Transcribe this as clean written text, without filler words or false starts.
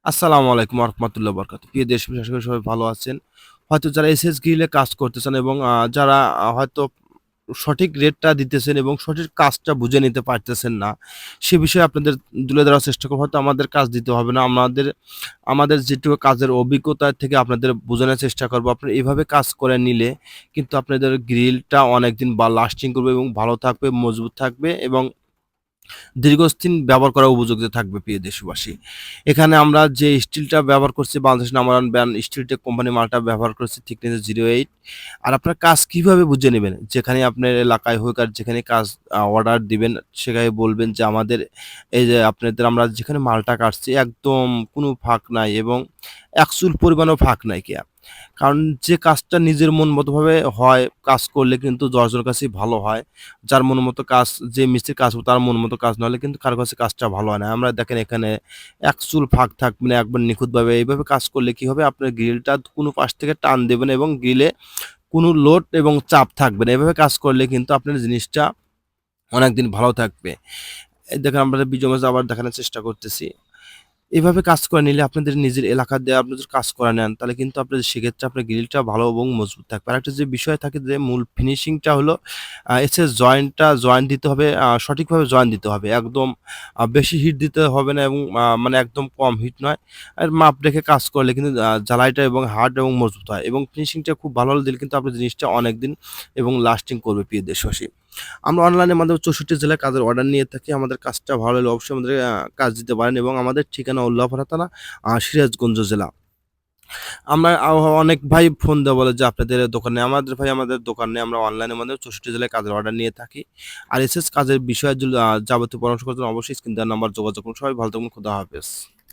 আসসালামু আলাইকুম ওয়া বারাকাতুহু। প্রিয় দেশবাসী আশা করি সবাই ভালো আছেন। হয়তো যারা এসএস গ্রিলে কাজ করতেছেন এবং যারা হয়তো সঠিক রেটটা দিতেছেন এবং সঠিক কাজটা বুঝে নিতে পারতেছেন না, সে বিষয়ে আপনাদের তুলে ধরার চেষ্টা করব। হয়তো আমাদের কাজ দিতে হবে না। আমাদের যেটুকু কাজের অভিজ্ঞতা থেকে আপনাদের বোঝানোর চেষ্টা করব। আপনারা এভাবে কাজ করে নিলে কিন্তু আপনাদের গ্রিলটা অনেকদিন লাস্টিং করবে এবং ভালো থাকবে, মজবুত থাকবে এবং দীর্ঘস্থায়ী ব্যবহার করার উপযোগী থাকবে প্রিয় দেশবাসী। এখানে আমরা যে স্টিলটা ব্যবহার করছি বাংলাদেশ নাম্বার 1 ব্র্যান্ড স্টিলটেক কোম্পানির মালটা ব্যবহার করছি থিকনেস 08। আর আপনার কাজ কিভাবে বুঝে নেবেন? যেখানে আপনার এলাকায় হোক আর যেখানে কাজ অর্ডার দিবেন সেখানে বলবেন যে আমাদের এই যে আপনাদের আমরা যেখানে মালটা কাটছি একদম কোনো ফাঁক নাই এবং এক চুল পরিমাণও ফাঁক নাই কিয়া। কারণ যে কাজটা নিজের মন মতোভাবে হয়, কাজ করলে কিন্তু ১০ জনের কাছেই ভালো হয়। যার মন মতো কাজ যে মিস্ত্রির কাজ তার মন মতো কাজ না হলে কিন্তু কারো কাছে কাজটা ভালো হয় না। আমরা দেখেন এখানে এক চুল ফাঁক থাকবে না, একবার নিখুঁতভাবে এইভাবে কাজ করলে কি হবে? আপনার গ্রিলটা কোনো পাশ থেকে টান দেবেন এবং গ্রিলে কোনো লোড এবং চাপ থাকবে না। এভাবে কাজ করলে কিন্তু আপনার জিনিসটা অনেকদিন ভালো থাকবে। এই দেখেন আমরা ভিডিও মাঝে আবার দেখানোর চেষ্টা করতেছি। এভাবে কাজ করে নিলে আপনাদের নিজের এলাকা দিয়ে আপনি যদি কাজ করে নেন, তাহলে কিন্তু আপনাদের সেক্ষেত্রে আপনার গ্রিলটা ভালো এবং মজবুত থাকবে। আরেকটা যে বিষয় থাকে যে মূল ফিনিশিংটা হলো এসএস জয়েন্ট দিতে হবে, সঠিকভাবে জয়েন্ট দিতে হবে। একদম বেশি হিট দিতে হবে না এবং মানে একদম কম হিট নয়। আর মাপ রেখে কাজ করলে কিন্তু ঝালাইটা এবং হার্ড এবং মজবুত হয় এবং ফিনিশিংটা খুব ভালো হলে দিলে কিন্তু আপনার জিনিসটা অনেকদিন এবং লাস্টিং করবে প্রিয় দেশবাসী। আমরা অনলাইনের মাধ্যমে ৬৪ জেলায় কাজের অর্ডার নিয়ে থাকি। আমাদের কাজটা ভালো লাগলে অবশ্যই আমাদের কাজ দিতে পারেন এবং আমাদের ঠিকানা উল্লাপাড়া থানা, সিরাজগঞ্জ জেলা। আমরা অনেক ভাই ফোন দিয়ে বলে যে আপনাদের দোকানে আমাদের ভাই আমাদের দোকান নেই। আমরা অনলাইনের মাধ্যমে ৬৪ জেলায় কাজের অর্ডার নিয়ে থাকি। আর এসএস কাজের বিষয়ে যাবতীয় পরামর্শ করার জন্য অবশ্যই স্ক্রিন দেওয়া নাম্বার যোগাযোগ করুন। সবাই ভালো থাকুন। খোদা হাফেজ।